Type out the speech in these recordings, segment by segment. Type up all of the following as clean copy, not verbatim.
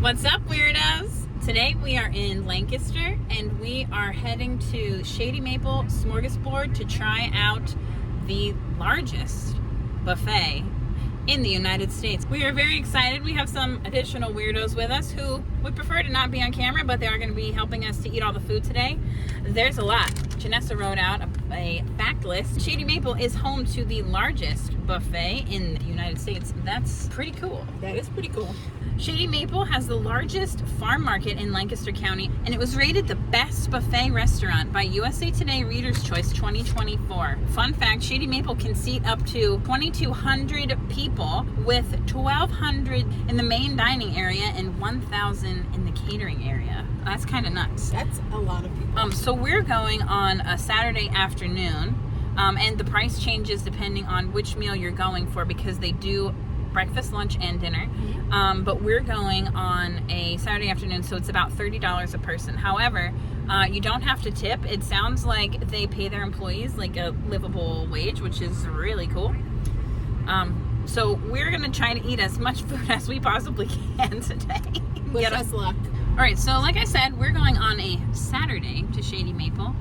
What's up, weirdos? Today we are in Lancaster and we are heading to Shady Maple Smorgasbord to try out the largest buffet in the United States. We are very excited. We have some additional weirdos with us who would prefer to not be on camera, but they are going to be helping us to eat all the food today. There's a lot. Janessa wrote out a fact list. Shady Maple is home to the largest buffet in the United States. That's pretty cool. That is pretty cool. Shady Maple has the largest farm market in Lancaster County, and it was rated the best buffet restaurant by USA Today Reader's Choice 2024. Fun fact, Shady Maple can seat up to 2,200 people with 1,200 in the main dining area and 1,000 in the catering area. That's kind of nuts. That's a lot of people. So we're going on a Saturday afternoon, and the price changes depending on which meal you're going for because they do breakfast, lunch, and dinner. But we're going on a Saturday afternoon, so it's about $30 a person. However, you don't have to tip. It sounds like they pay their employees like a livable wage, which is really cool. So we're gonna try to eat as much food as we possibly can today. Wish us luck. All right, so like I said, we're going on a Saturday to Shady Maple,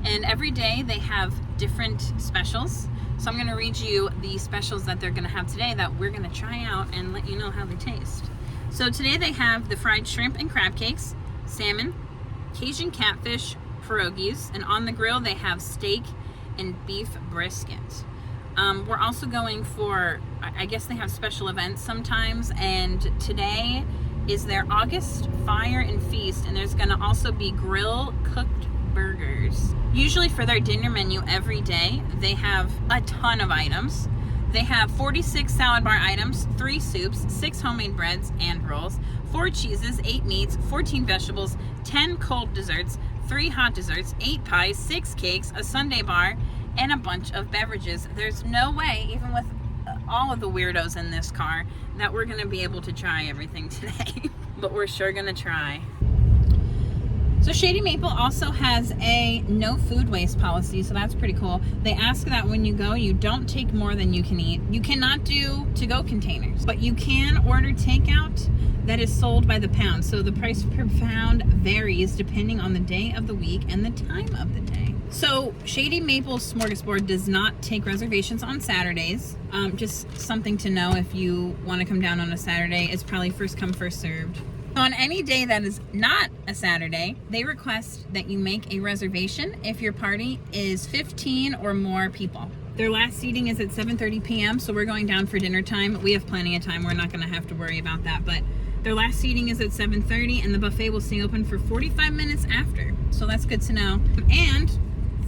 and every day they have different specials. So I'm going to read you the specials that they're going to have today that we're going to try out and let you know how they taste. So today they have the fried shrimp and crab cakes, salmon, Cajun catfish, pierogies, and on the grill they have steak and beef brisket. We're also going for, I guess they have special events sometimes, and today is their August Fire and Feast, and there's going to also be grill cooked burgers. Usually for their dinner menu every day, they have a ton of items. They have 46 salad bar items, 3 soups, 6 homemade breads and rolls, 4 cheeses, 8 meats, 14 vegetables, 10 cold desserts, 3 hot desserts, 8 pies, 6 cakes, a sundae bar, and a bunch of beverages. There's no way, even with all of the weirdos in this car, that we're going to be able to try everything today. But we're sure going to try. So Shady Maple also has a no food waste policy, so that's pretty cool. They ask that when you go, you don't take more than you can eat. You cannot do to-go containers, but you can order takeout that is sold by the pound. So the price per pound varies depending on the day of the week and the time of the day. So Shady Maple Smorgasbord does not take reservations on Saturdays. Just something to know if you want to come down on a Saturday. It's probably first come, first served. On any day that is not a Saturday, they request that you make a reservation if your party is 15 or more people. Their last seating is at 7:30 p.m., so we're going down for dinner time. We have plenty of time. We're not going to have to worry about that, but their last seating is at 7:30, and the buffet will stay open for 45 minutes after, so that's good to know. And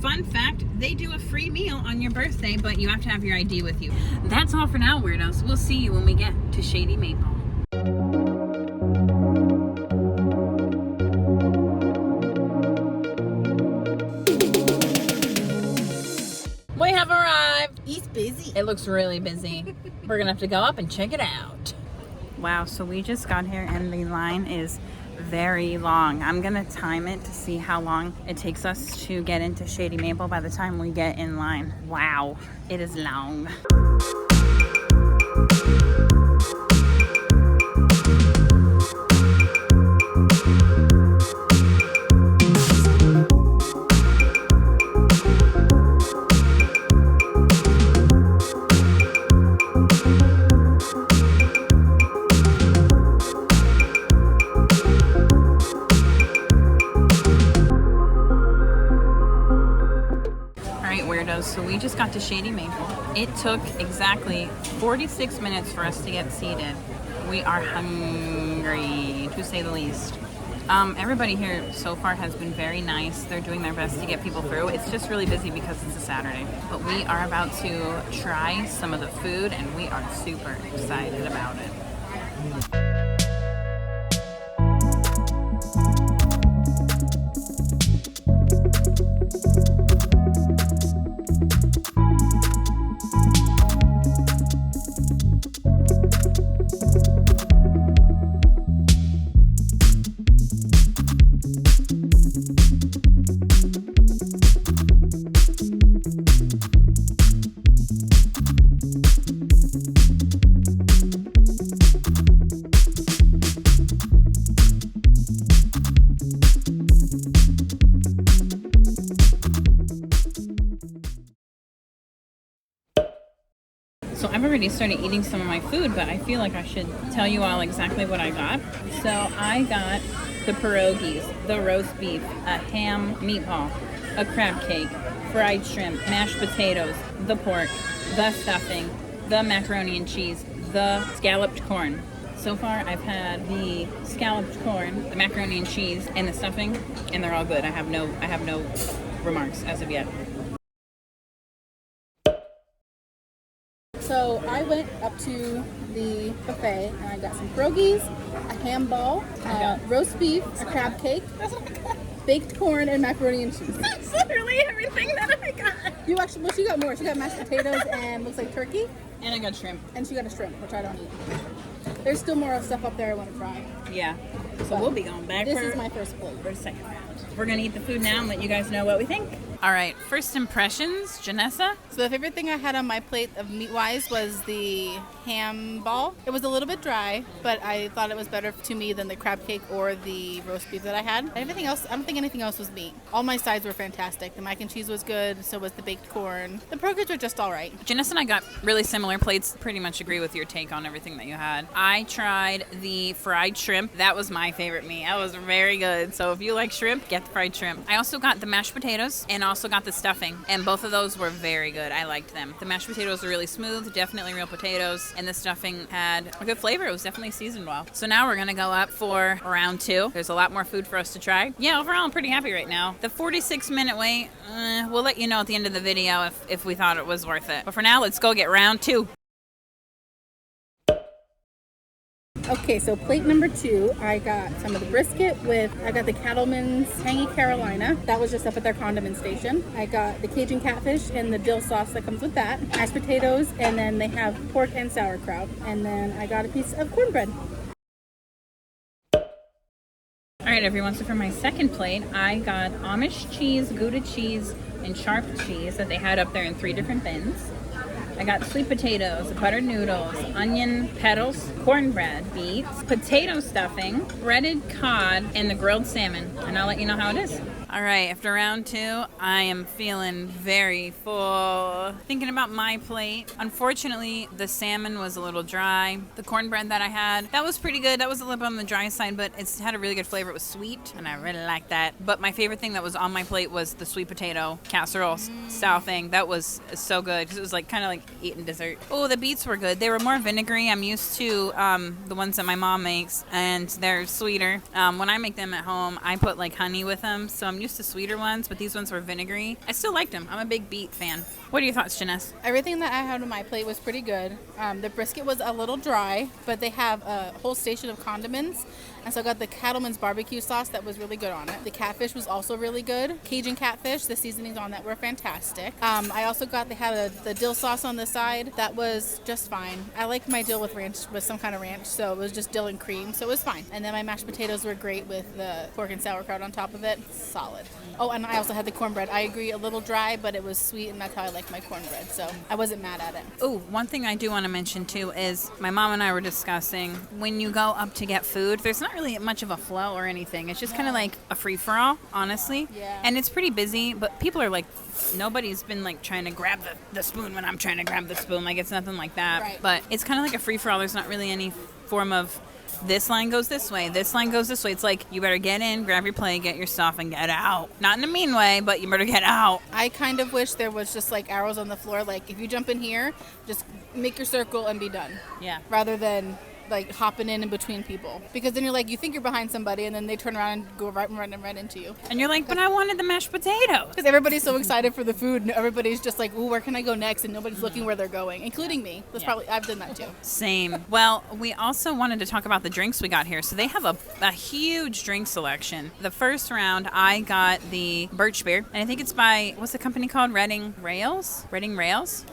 fun fact, they do a free meal on your birthday, but you have to have your ID with you. That's all for now, weirdos. We'll see you when we get to Shady Maple. We have arrived. He's busy. It looks really busy. We're gonna have to go up and check it out. Wow, so we just got here and the line is very long. I'm gonna time it to see how long it takes us to get into Shady Maple by the time we get in line. Wow, it is long. So we just got to Shady Maple. It took exactly 46 minutes for us to get seated. We are hungry, to say the least. Everybody here so far has been very nice. They're doing their best to get people through. It's just really busy because it's a Saturday. But we are about to try some of the food and we are super excited about it. I've already started eating some of my food, but I feel like I should tell you all exactly what I got. So I got the pierogies, the roast beef, a ham meatball, a crab cake, fried shrimp, mashed potatoes, the pork, the stuffing, the macaroni and cheese, the scalloped corn. So far, I've had the scalloped corn, the macaroni and cheese, and the stuffing, and they're all good. I have no remarks as of yet. So I went up to the buffet and I got some pierogies, a ham ball, roast beef, a crab cake, baked corn, and macaroni and cheese. That's literally everything that I got. You actually, well, she got more. She got mashed potatoes and looks like turkey. And I got shrimp. And she got a shrimp, which I don't eat. There's still more stuff up there I want to try. Yeah. So we'll be going back This is my first plate. for a second round. We're going to eat the food now and let you guys know what we think. All right, first impressions, Janessa? So the favorite thing I had on my plate of meat-wise was the ham ball. It was a little bit dry, but I thought it was better to me than the crab cake or the roast beef that I had. Everything else, I don't think anything else was meat. All my sides were fantastic. The mac and cheese was good, so was the baked corn. The pierogies were just all right. Janessa and I got really similar plates. Pretty much agree with your take on everything that you had. I tried the fried shrimp. That was my favorite meat. That was very good. So if you like shrimp, get the fried shrimp. I also got the mashed potatoes and also got the stuffing, and both of those were very good. I liked them. The mashed potatoes were really smooth, definitely real potatoes, and the stuffing had a good flavor. It was definitely seasoned well. So now we're gonna go up for round 2. There's a lot more food for us to try. Yeah, overall I'm pretty happy right now. The 46-minute wait, we'll let you know at the end of the video if we thought it was worth it. But for now, let's go get round 2. Okay, so plate number 2, I got some of the brisket I got the Cattleman's Tangy Carolina. That was just up at their condiment station. I got the Cajun catfish and the dill sauce that comes with that. Mashed potatoes, and then they have pork and sauerkraut. And then I got a piece of cornbread. All right, everyone, so for my second plate, I got Amish cheese, Gouda cheese, and sharp cheese that they had up there in 3 different bins. I got sweet potatoes, buttered noodles, onion petals, cornbread, beets, potato stuffing, breaded cod, and the grilled salmon. And I'll let you know how it is. All right, after round 2, I am feeling very full. Thinking about my plate. Unfortunately, the salmon was a little dry. The cornbread that I had, that was pretty good. That was a little bit on the dry side, but it's had a really good flavor. It was sweet, and I really liked that. But my favorite thing that was on my plate was the sweet potato casserole style thing. That was so good because it was like kind of like eating dessert. Oh, the beets were good. They were more vinegary. I'm used to the ones that my mom makes, and they're sweeter. When I make them at home, I put like honey with them, so I'm used to sweeter ones, but these ones were vinegary. I still liked them. I'm a big beet fan. What are your thoughts, Janess? Everything that I had on my plate was pretty good. The brisket was a little dry, but they have a whole station of condiments. And so I got the Cattleman's barbecue sauce that was really good on it. The catfish was also really good. Cajun catfish, the seasonings on that were fantastic. I also they had the dill sauce on the side. That was just fine. I like my dill with ranch, with some kind of ranch, so it was just dill and cream, so it was fine. And then my mashed potatoes were great with the pork and sauerkraut on top of it. Solid. Oh, and I also had the cornbread. I agree, a little dry, but it was sweet, and that's how I like my cornbread, so I wasn't mad at it. Oh, one thing I do want to mention too is my mom and I were discussing when you go up to get food, there's not really much of a flow or anything. It's just kind of like a free-for-all, honestly. Yeah. And it's pretty busy, but people are like, nobody's been like trying to grab the spoon when I'm trying to grab the spoon. Like, it's nothing like that. Right. But it's kind of like a free-for-all. There's not really any form of this line goes this way, this line goes this way. It's like, you better get in, grab your plate, get your stuff, and get out. Not in a mean way, but you better get out. I kind of wish there was just like arrows on the floor, like if you jump in here, just make your circle and be done. Yeah. Rather than like hopping in between people, because then you're like, you think you're behind somebody and then they turn around and go right into you, And you're like, but I wanted the mashed potatoes. because everybody's so excited for the food and everybody's just like, ooh, where can I go next, and nobody's looking where they're going, including me. That's probably, I've done that too. Same. Well, we also wanted to talk about the drinks we got here. So they have a huge drink selection. The first round, I got the birch beer, and I think it's by, what's the company called? Reading Rails? We're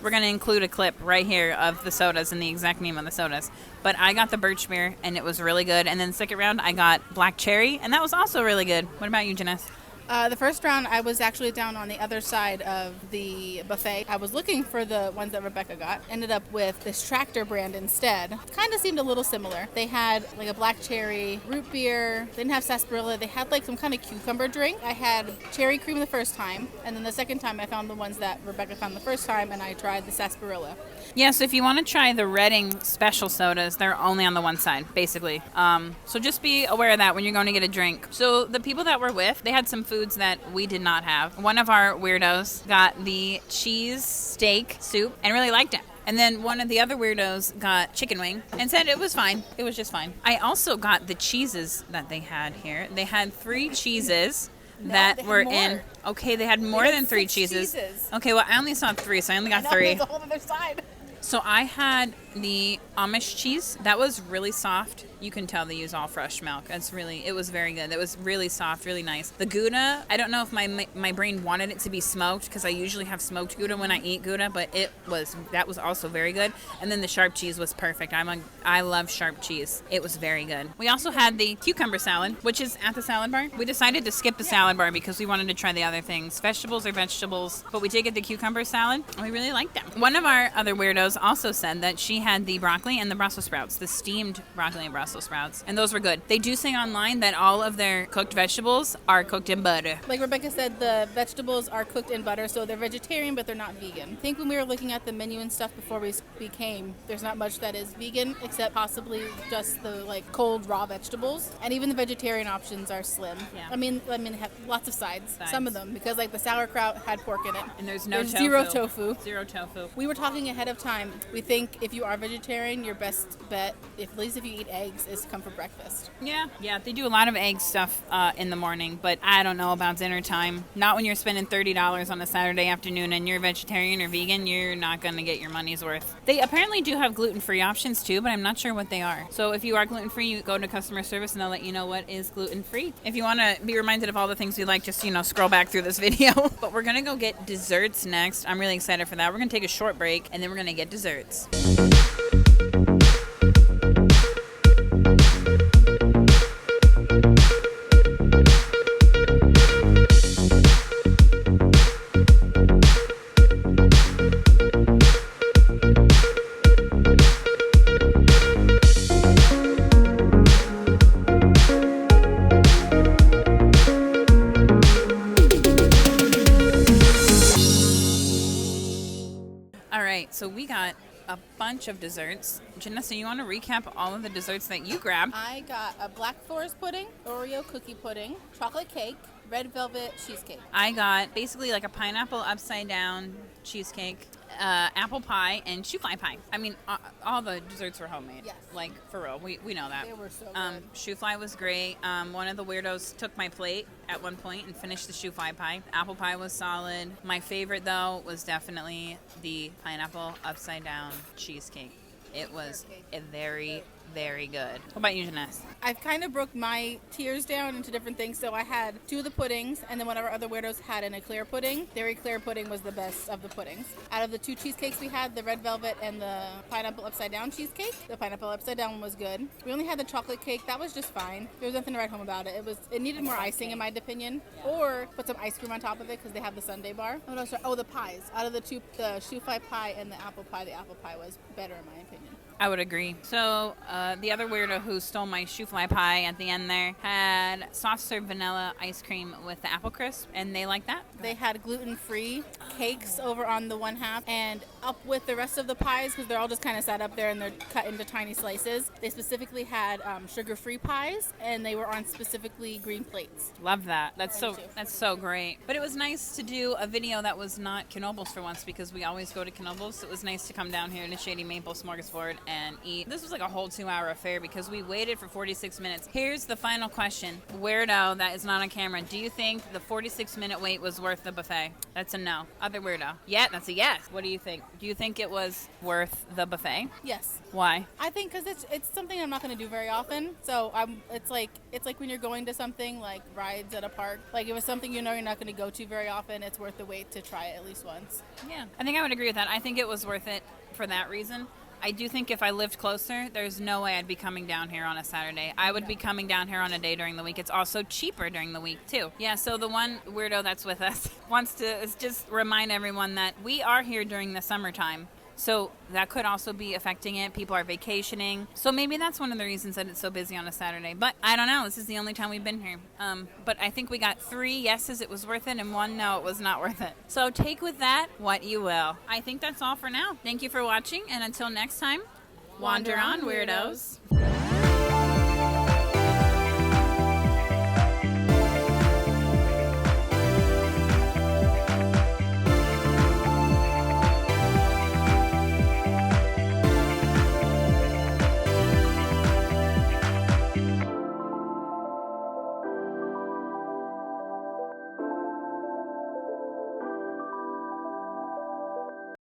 going to include a clip right here of the sodas and the exact name of the sodas. But I got the birch beer, and it was really good. And then the second round, I got black cherry, and that was also really good. What about you, Janess? The first round, I was actually down on the other side of the buffet. I was looking for the ones that Rebecca got. Ended up with this Tractor brand instead. Kind of seemed a little similar. They had like a black cherry, root beer. They didn't have sarsaparilla. They had like some kind of cucumber drink. I had cherry cream the first time, and then the second time I found the ones that Rebecca found the first time, and I tried the sarsaparilla. Yes, if you want to try the Redding special sodas, they're only on the one side, basically. So just be aware of that when you're going to get a drink. So the people that we're with, they had some foods that we did not have. One of our weirdos got the cheese steak soup and really liked it. And then one of the other weirdos got chicken wing and said it was fine. It was just fine. I also got the cheeses that they had here. They had 3 cheeses. That were in. Okay, they had more than 3 cheeses. Okay, well, I only saw 3, so I only got 3. There's a whole other side. So I had the Amish cheese. That was really soft. You can tell they use all fresh milk. It was very good. It was really soft, really nice. The Gouda, I don't know if my brain wanted it to be smoked because I usually have smoked Gouda when I eat Gouda, but that was also very good. And then the sharp cheese was perfect. I love sharp cheese. It was very good. We also had the cucumber salad, which is at the salad bar. We decided to skip the salad bar because we wanted to try the other things. Vegetables are vegetables, but we did get the cucumber salad, and we really liked them. One of our other weirdos also said that she had the broccoli and the Brussels sprouts, the steamed broccoli and Brussels sprouts, and those were good. They do say online that all of their cooked vegetables are cooked in butter. Like Rebecca said, the vegetables are cooked in butter, so they're vegetarian, but they're not vegan. I think when we were looking at the menu and stuff before we came, there's not much that is vegan, except possibly just the like cold raw vegetables, and even the vegetarian options are slim. Yeah. I mean, they have lots of sides. Some of them, because like the sauerkraut had pork in it. And there's tofu. Zero tofu. Zero tofu. We were talking ahead of time. We think if you are vegetarian, your best bet, at least if you eat eggs, is to come for breakfast. Yeah, they do a lot of egg stuff in the morning, but I don't know about dinner time. Not when you're spending $30 on a Saturday afternoon and you're vegetarian or vegan, you're not going to get your money's worth. They apparently do have gluten-free options too, but I'm not sure what they are. So if you are gluten-free, you go to customer service and they'll let you know what is gluten-free. If you want to be reminded of all the things we like, just, scroll back through this video. But we're going to go get desserts next. I'm really excited for that. We're going to take a short break and then we're going to get desserts. So we got a bunch of desserts. Janessa, you want to recap all of the desserts that you grabbed? I got a black forest pudding, Oreo cookie pudding, chocolate cake, red velvet cheesecake. I got basically like a pineapple upside down cheesecake, apple pie, and shoe fly pie. I mean, all the desserts were homemade. Yes. Like, for real. We know that. They were so good. Shoe fly was great. One of the weirdos took my plate at one point and finished the shoe fly pie. Apple pie was solid. My favorite, though, was definitely the pineapple upside down cheesecake. It was a very, very good. What about you, Janessa? I've kind of broke my tiers down into different things. So I had 2 of the puddings, and then one of our other weirdos had an eclair pudding. Their eclair pudding was the best of the puddings. Out of the 2 cheesecakes we had, the red velvet and the pineapple upside down cheesecake, the pineapple upside down one was good. We only had the chocolate cake. That was just fine. There was nothing to write home about it. It needed more icing, in my opinion, or put some ice cream on top of it because they have the sundae bar. Oh, the pies. Out of the 2, the shoe pie pie and the apple pie was better in my opinion. I would agree. So the other weirdo who stole my shoe fly pie at the end there had soft serve vanilla ice cream with the apple crisp, and they like that. They had gluten-free cakes over on the one half, and up with the rest of the pies, because they're all just kind of sat up there and they're cut into tiny slices. They specifically had sugar-free pies, and they were on specifically green plates. Love that. That's so great. But it was nice to do a video that was not Knoebels for once, because we always go to Knoebels. It was nice to come down here to Shady Maple Smorgasbord and eat. This was like a whole 2-hour affair because we waited for 46 minutes. Here's the final question. Weirdo that is not on camera, do you think the 46-minute wait was worth the buffet? That's a no. Other weirdo. Yeah, that's a yes. What do you think? Do you think it was worth the buffet? Yes. Why? I think because it's something I'm not going to do very often. So it's like when you're going to something like rides at a park. Like if it's something you're not going to go to very often, it's worth the wait to try it at least once. Yeah. I think I would agree with that. I think it was worth it for that reason. I do think if I lived closer, there's no way I'd be coming down here on a Saturday. I would be coming down here on a day during the week. It's also cheaper during the week, too. Yeah, so the one weirdo that's with us wants to just remind everyone that we are here during the summertime. So that could also be affecting it. People are vacationing. So maybe that's one of the reasons that it's so busy on a Saturday. But I don't know. This is the only time we've been here. But I think we got 3 yeses, it was worth it, and 1 no, it was not worth it. So take with that what you will. I think that's all for now. Thank you for watching, and until next time, wander on, weirdos.